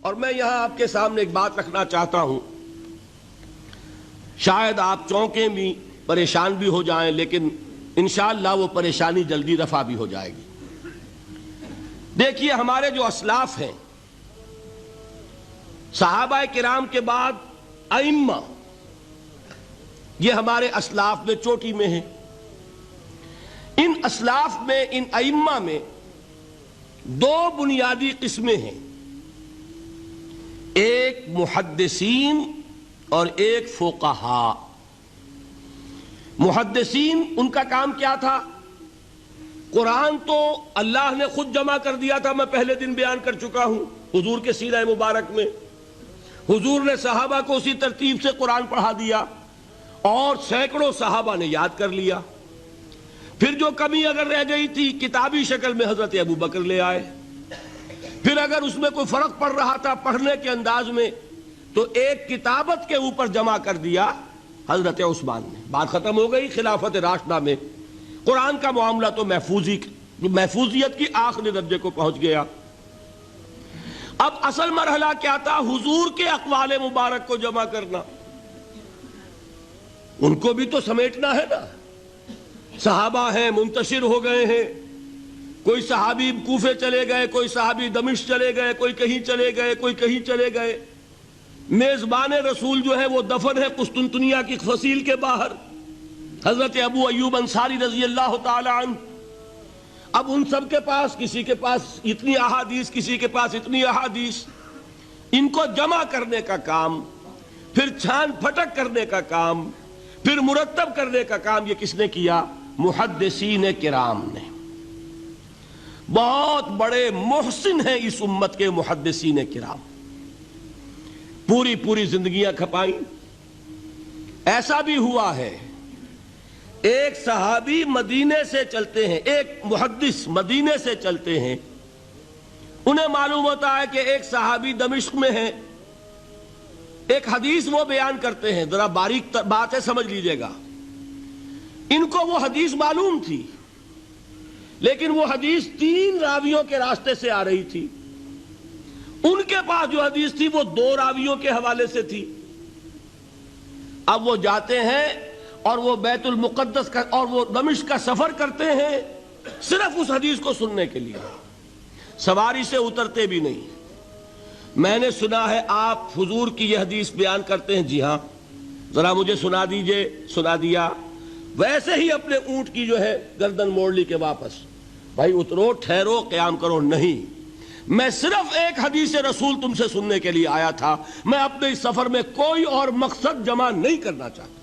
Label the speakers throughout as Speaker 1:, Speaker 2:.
Speaker 1: اور میں یہاں آپ کے سامنے ایک بات رکھنا چاہتا ہوں، شاید آپ چونکیں بھی پریشان بھی ہو جائیں، لیکن انشاءاللہ وہ پریشانی جلدی رفع بھی ہو جائے گی۔ دیکھیے، ہمارے جو اسلاف ہیں، صحابہ کرام کے بعد ائمہ، یہ ہمارے اسلاف میں چوٹی میں ہیں۔ ان اسلاف میں، ان ائمہ میں دو بنیادی قسمیں ہیں، ایک محدثین اور ایک فقہاء۔ محدثین، ان کا کام کیا تھا؟ قرآن تو اللہ نے خود جمع کر دیا تھا، میں پہلے دن بیان کر چکا ہوں حضور کے سیرہ مبارک میں۔ حضور نے صحابہ کو اسی ترتیب سے قرآن پڑھا دیا اور سینکڑوں صحابہ نے یاد کر لیا۔ پھر جو کمی اگر رہ گئی تھی، کتابی شکل میں حضرت ابو بکر لے آئے۔ پھر اگر اس میں کوئی فرق پڑ رہا تھا پڑھنے کے انداز میں، تو ایک کتابت کے اوپر جمع کر دیا حضرت عثمان نے۔ بات ختم ہو گئی۔ خلافت راشدہ میں قرآن کا معاملہ تو محفوظیت کی آخری درجے کو پہنچ گیا۔ اب اصل مرحلہ کیا تھا؟ حضور کے اقوال مبارک کو جمع کرنا، ان کو بھی تو سمیٹنا ہے نا۔ صحابہ ہیں، منتشر ہو گئے ہیں، کوئی صحابی کوفے چلے گئے، کوئی صحابی دمشق چلے گئے، کوئی کہیں چلے گئے، کوئی کہیں چلے گئے۔ میزبان رسول جو ہے وہ دفن ہے قسطنطنیہ کی فصیل کے باہر، حضرت ابو ایوب انصاری رضی اللہ تعالی عنہ۔ اب ان سب کے پاس، کسی کے پاس اتنی احادیث، کسی کے پاس اتنی احادیث، ان کو جمع کرنے کا کام، پھر چھان پھٹک کرنے کا کام، پھر مرتب کرنے کا کام، یہ کس نے کیا؟ محدثین کرام نے۔ بہت بڑے محسن ہیں اس امت کے محدثین کرام، پوری زندگیاں کھپائیں۔ ایسا بھی ہوا ہے، ایک صحابی مدینے سے چلتے ہیں، ایک محدث مدینے سے چلتے ہیں، انہیں معلوم ہوتا ہے کہ ایک صحابی دمشق میں ہے، ایک حدیث وہ بیان کرتے ہیں، ذرا باریک بات ہے، سمجھ لیجئے گا۔ ان کو وہ حدیث معلوم تھی، لیکن وہ حدیث 3 راویوں کے راستے سے آ رہی تھی۔ ان کے پاس جو حدیث تھی وہ 2 راویوں کے حوالے سے تھی۔ اب وہ جاتے ہیں اور وہ بیت المقدس کا اور وہ دمشق کا سفر کرتے ہیں صرف اس حدیث کو سننے کے لیے، سواری سے اترتے بھی نہیں۔ میں نے سنا ہے آپ حضور کی یہ حدیث بیان کرتے ہیں، جی ہاں، ذرا مجھے سنا دیجئے۔ سنا دیا، ویسے ہی اپنے اونٹ کی جو ہے گردن موڑ لی کہ واپس، بھائی اترو، ٹھہرو، قیام کرو۔ نہیں، میں صرف ایک حدیث رسول تم سے سننے کے لیے آیا تھا، میں اپنے اس سفر میں کوئی اور مقصد جمع نہیں کرنا چاہتا۔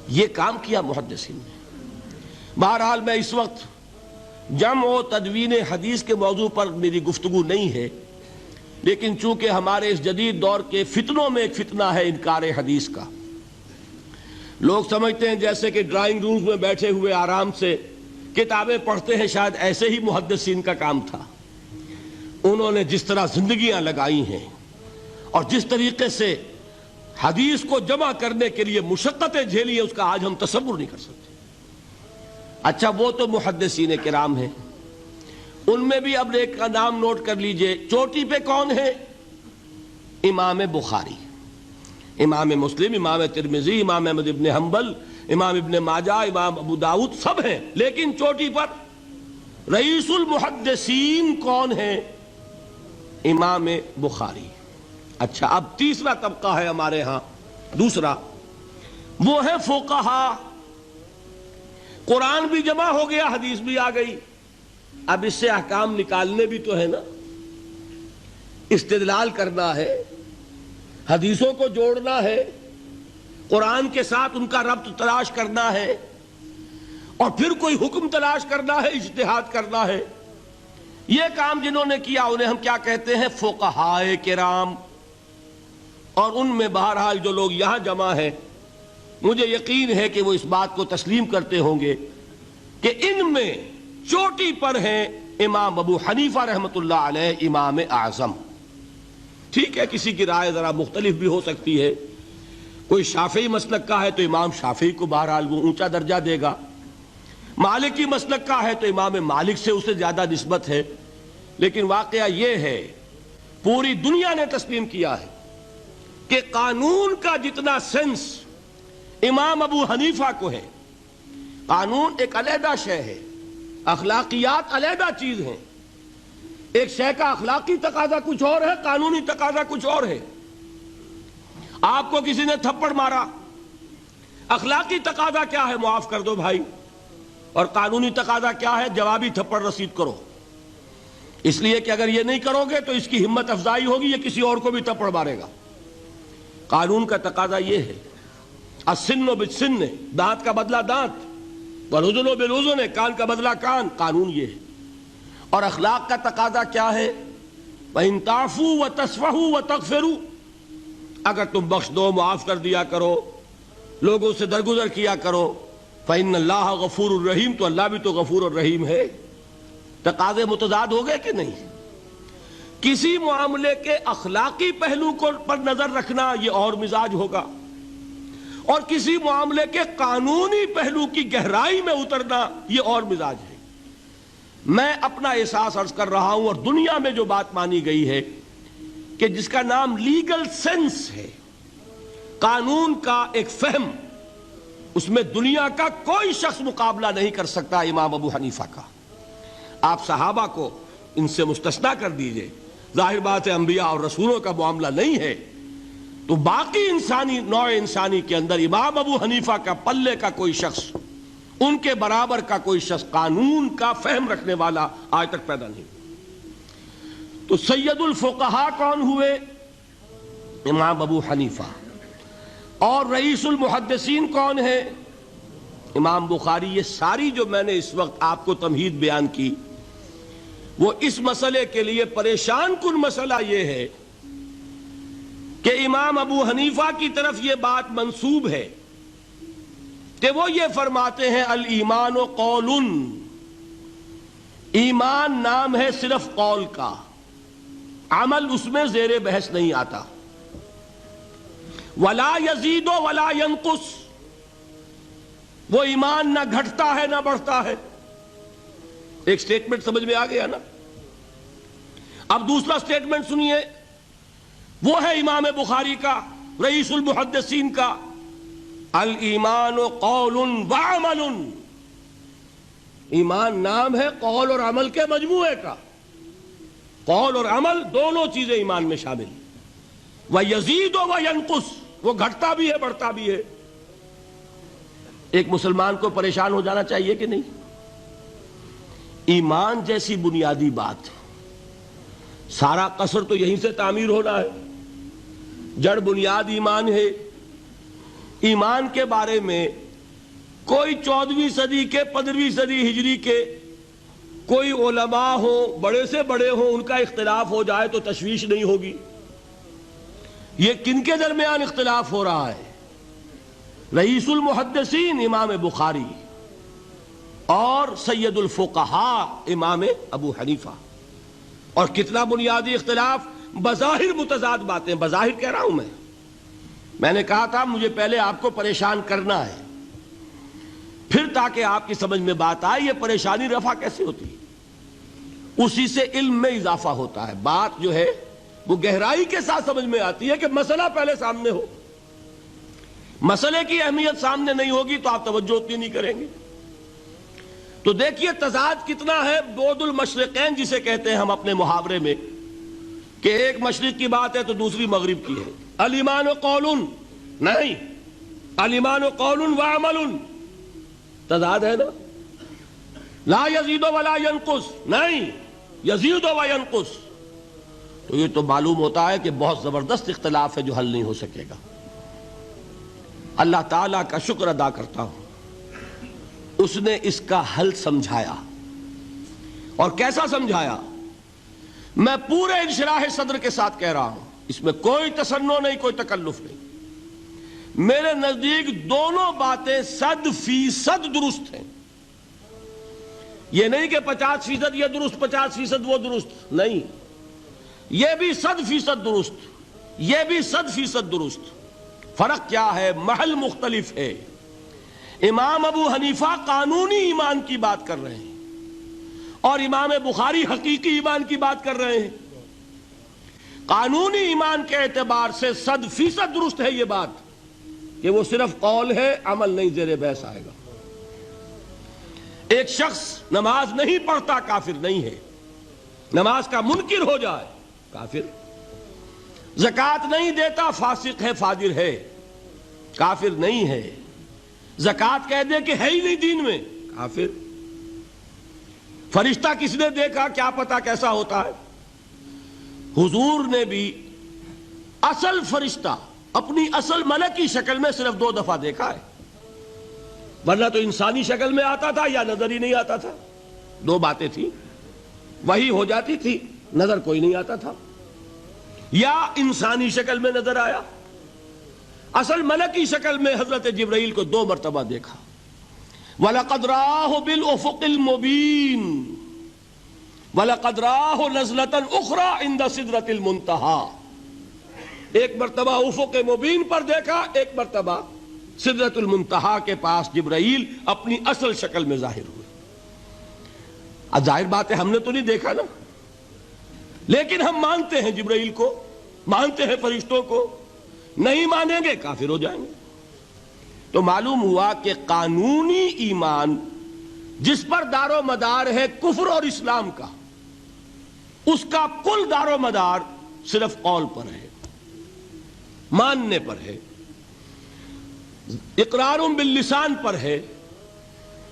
Speaker 1: یہ کام کیا محدثین نے۔ بہرحال میں اس وقت جمع و تدوین حدیث کے موضوع پر میری گفتگو نہیں ہے، لیکن چونکہ ہمارے اس جدید دور کے فتنوں میں ایک فتنہ ہے انکار حدیث کا۔ لوگ سمجھتے ہیں جیسے کہ ڈرائنگ رومز میں بیٹھے ہوئے آرام سے کتابیں پڑھتے ہیں، شاید ایسے ہی محدثین کا کام تھا۔ انہوں نے جس طرح زندگیاں لگائی ہیں اور جس طریقے سے حدیث کو جمع کرنے کے لیے مشقتیں جھیلی ہیں، اس کا آج ہم تصور نہیں کر سکتے۔ اچھا، وہ تو محدثین کرام ہیں، ان میں بھی اب ایک کا نام نوٹ کر لیجئے، چوٹی پہ کون ہے؟ امام بخاری، امام مسلم، امام ترمذی، امام احمد ابن حنبل، امام ابن ماجہ، امام ابو داؤد، سب ہیں، لیکن چوٹی پر رئیس المحدثین کون ہے؟ امام بخاری۔ اچھا، اب تیسرا طبقہ ہے ہمارے ہاں، دوسرا، وہ ہے فقہاء۔ قرآن بھی جمع ہو گیا، حدیث بھی آ گئی، اب اس سے احکام نکالنے بھی تو ہے نا، استدلال کرنا ہے، حدیثوں کو جوڑنا ہے، قرآن کے ساتھ ان کا ربط تلاش کرنا ہے، اور پھر کوئی حکم تلاش کرنا ہے، اجتہاد کرنا ہے۔ یہ کام جنہوں نے کیا انہیں ہم کیا کہتے ہیں؟ فقہاء کرام۔ اور ان میں بہرحال جو لوگ یہاں جمع ہیں، مجھے یقین ہے کہ وہ اس بات کو تسلیم کرتے ہوں گے کہ ان میں چوٹی پر ہیں امام ابو حنیفہ رحمۃ اللہ علیہ، امام اعظم۔ ٹھیک ہے، کسی کی رائے ذرا مختلف بھی ہو سکتی ہے، کوئی شافعی مسلک کا ہے تو امام شافعی کو بہرحال وہ اونچا درجہ دے گا، مالکی مسلک کا ہے تو امام مالک سے اسے زیادہ نسبت ہے۔ لیکن واقعہ یہ ہے پوری دنیا نے تسلیم کیا ہے کہ قانون کا جتنا سینس امام ابو حنیفہ کو ہے، قانون ایک علیحدہ شے ہے، اخلاقیات علیحدہ چیز ہیں، ایک شے کا اخلاقی تقاضا کچھ اور ہے، قانونی تقاضا کچھ اور ہے۔ آپ کو کسی نے تھپڑ مارا، اخلاقی تقاضا کیا ہے؟ معاف کر دو بھائی، اور قانونی تقاضا کیا ہے؟ جوابی تھپڑ رسید کرو، اس لیے کہ اگر یہ نہیں کرو گے تو اس کی ہمت افزائی ہوگی، یہ کسی اور کو بھی تھپڑ مارے گا۔ قانون کا تقاضا یہ ہے، السن بالسن، دانت کا بدلہ دانت، والاذن بالاذن، کان کا بدلہ کان، قانون یہ ہے۔ اور اخلاق کا تقاضا کیا ہے؟ وَإِن تَعْفُوا وَتَصْفَحُوا وَتَغْفِرُوا، اگر تم بخش دو، معاف کر دیا کرو، لوگوں سے درگزر کیا کرو، فَإِنَّ اللَّهَ غَفُورٌ الرحیم، تو اللہ بھی تو غفور الرحیم ہے۔ تقاضے متضاد ہو گئے کہ نہیں؟ کسی معاملے کے اخلاقی پہلو کو پر نظر رکھنا یہ اور مزاج ہوگا، اور کسی معاملے کے قانونی پہلو کی گہرائی میں اترنا یہ اور مزاج ہے۔ میں اپنا احساس عرض کر رہا ہوں، اور دنیا میں جو بات مانی گئی ہے کہ جس کا نام لیگل سینس ہے، قانون کا ایک فہم، اس میں دنیا کا کوئی شخص مقابلہ نہیں کر سکتا امام ابو حنیفہ کا۔ آپ صحابہ کو ان سے مستثنیٰ کر دیجئے، ظاہر بات ہے انبیاء اور رسولوں کا معاملہ نہیں ہے، تو باقی انسانی نوع انسانی کے اندر امام ابو حنیفہ کا پلے کا کوئی شخص، ان کے برابر کا کوئی شخص قانون کا فہم رکھنے والا آج تک پیدا نہیں۔ تو سید الفقہاء کون ہوئے؟ امام ابو حنیفہ۔ اور رئیس المحدثین کون ہے؟ امام بخاری۔ یہ ساری جو میں نے اس وقت آپ کو تمہید بیان کی، وہ اس مسئلے کے لیے پریشان کن مسئلہ یہ ہے کہ امام ابو حنیفہ کی طرف یہ بات منسوب ہے کہ وہ یہ فرماتے ہیں الایمان قول، ایمان نام ہے صرف قول کا، عمل اس میں زیر بحث نہیں آتا۔ ولا یزید ولا ینقص، وہ ایمان نہ گھٹتا ہے نہ بڑھتا ہے۔ ایک سٹیٹمنٹ سمجھ میں آ گیا نا؟ اب دوسرا سٹیٹمنٹ سنیے، وہ ہے امام بخاری کا، رئیس المحدثین کا، الایمان قول وعمل، ایمان نام ہے قول اور عمل کے مجموعے کا، قول اور عمل دونوں چیزیں ایمان میں شامل۔ وَيَزِيدُ وَيَنْقُصُ، وہ گھٹتا بھی ہے بڑھتا بھی ہے۔ ایک مسلمان کو پریشان ہو جانا چاہیے کہ نہیں؟ ایمان جیسی بنیادی بات، سارا قصر تو یہیں سے تعمیر ہونا ہے، جڑ بنیاد ایمان ہے۔ ایمان کے بارے میں کوئی 14ویں صدی کے 15ویں صدی ہجری کے کوئی علماء ہوں، بڑے سے بڑے ہوں، ان کا اختلاف ہو جائے تو تشویش نہیں ہوگی۔ یہ کن کے درمیان اختلاف ہو رہا ہے؟ رئیس المحدثین امام بخاری اور سید الفقہاء امام ابو حنیفہ۔ اور کتنا بنیادی اختلاف، بظاہر متضاد باتیں، بظاہر کہہ رہا ہوں میں نے کہا تھا مجھے پہلے آپ کو پریشان کرنا ہے، پھر تاکہ آپ کی سمجھ میں بات آئے یہ پریشانی رفع کیسے ہوتی ہے، اسی سے علم میں اضافہ ہوتا ہے۔ بات جو ہے وہ گہرائی کے ساتھ سمجھ میں آتی ہے کہ مسئلہ پہلے سامنے ہو۔ مسئلے کی اہمیت سامنے نہیں ہوگی تو آپ توجہ اتنی نہیں کریں گے۔ تو دیکھیے تضاد کتنا ہے، بعد المشرقین جسے کہتے ہیں ہم اپنے محاورے میں، کہ ایک مشرق کی بات ہے تو دوسری مغرب کی ہے۔ الایمان قول، نہیں، الایمان قول وعمل، تضاد ہے نا۔ لا یزید ولا ینقص، نہیں، یزید وینقص۔ تو یہ تو معلوم ہوتا ہے کہ بہت زبردست اختلاف ہے جو حل نہیں ہو سکے گا۔ اللہ تعالیٰ کا شکر ادا کرتا ہوں، اس نے اس کا حل سمجھایا۔ اور کیسا سمجھایا؟ میں پورے انشراح صدر کے ساتھ کہہ رہا ہوں، اس میں کوئی تصنع نہیں، کوئی تکلف نہیں۔ میرے نزدیک دونوں باتیں 100% درست ہیں۔ یہ نہیں کہ 50% یہ درست 50% وہ درست، نہیں، یہ بھی 100% درست، یہ بھی 100% درست۔ فرق کیا ہے؟ محل مختلف ہے۔ امام ابو حنیفہ قانونی ایمان کی بات کر رہے ہیں اور امام بخاری حقیقی ایمان کی بات کر رہے ہیں۔ قانونی ایمان کے اعتبار سے 100% درست ہے یہ بات کہ وہ صرف قول ہے، عمل نہیں، زیر بحث آئے گا۔ ایک شخص نماز نہیں پڑھتا کافر نہیں ہے، نماز کا منکر ہو جائے کافر، زکوٰۃ نہیں دیتا فاسق ہے، فاجر ہے، کافر نہیں ہے، زکوٰۃ کہہ دے کہ ہے ہی نہیں دین میں، کافر۔ فرشتہ کس نے دیکھا، کیا پتا کیسا ہوتا ہے؟ حضور نے بھی اصل فرشتہ اپنی اصل ملکی شکل میں صرف 2 دفعہ دیکھا ہے، ورنہ تو انسانی شکل میں آتا تھا یا نظر ہی نہیں آتا تھا۔ 2 باتیں تھیں، وہی ہو جاتی تھی، نظر کوئی نہیں آتا تھا، یا انسانی شکل میں نظر آیا۔ اصل ملکی شکل میں حضرت جبرائیل کو 2 مرتبہ دیکھا۔ وَلَقَدْ رَآهُ بِالْأُفُقِ الْمُبِينِ وَلَقَدْ رَآهُ نَزْلَةً أُخْرَى عِنْدَ سِدْرَةِ الْمُنْتَهَى، ایک مرتبہ افق مبین پر دیکھا، ایک مرتبہ سدرۃ المنتہا کے پاس جبرائیل اپنی اصل شکل میں ظاہر ہوئے۔ اب ظاہر بات ہے ہم نے تو نہیں دیکھا نا، لیکن ہم مانتے ہیں جبرائیل کو، مانتے ہیں فرشتوں کو، نہیں مانیں گے کافر ہو جائیں گے۔ تو معلوم ہوا کہ قانونی ایمان جس پر دار و مدار ہے کفر اور اسلام کا، اس کا کل دار و مدار صرف قول پر ہے، ماننے پر ہے، اقرار باللسان پر ہے۔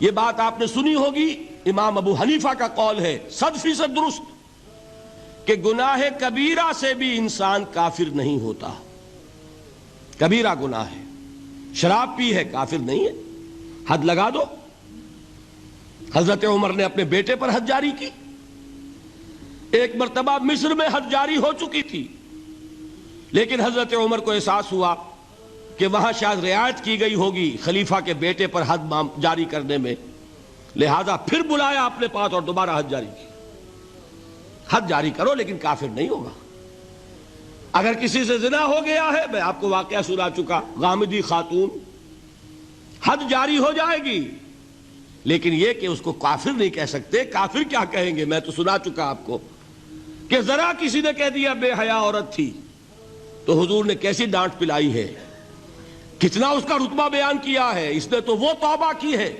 Speaker 1: یہ بات آپ نے سنی ہوگی، امام ابو حنیفہ کا قول ہے 100% درست کہ گناہ کبیرہ سے بھی انسان کافر نہیں ہوتا۔ کبیرہ گناہ ہے، شراب پی ہے، کافر نہیں ہے، حد لگا دو۔ حضرت عمر نے اپنے بیٹے پر حد جاری کی، ایک مرتبہ مصر میں حد جاری ہو چکی تھی، لیکن حضرت عمر کو احساس ہوا کہ وہاں شاید رعایت کی گئی ہوگی خلیفہ کے بیٹے پر حد جاری کرنے میں، لہذا پھر بلایا اپنے پاس اور دوبارہ حد جاری کی۔ حد جاری کرو لیکن کافر نہیں ہوگا۔ اگر کسی سے زنا ہو گیا ہے، میں آپ کو واقعہ سنا چکا، غامدی خاتون، حد جاری ہو جائے گی، لیکن یہ کہ اس کو کافر نہیں کہہ سکتے۔ کافر کیا کہیں گے؟ میں تو سنا چکا آپ کو کہ ذرا کسی نے کہہ دیا بے حیا عورت تھی تو حضور نے کیسی ڈانٹ پلائی ہے، کتنا اس کا رتبہ بیان کیا ہے۔ اس نے تو وہ توبہ کی ہے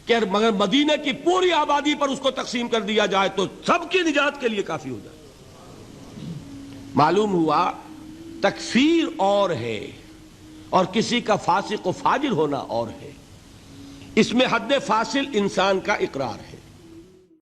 Speaker 1: کہ مگر مدینے کی پوری آبادی پر اس کو تقسیم کر دیا جائے تو سب کی نجات کے لیے کافی ہو جائے۔ معلوم ہوا تکفیر اور ہے اور کسی کا فاسق و فاجر ہونا اور ہے، اس میں حد فاصل انسان کا اقرار ہے۔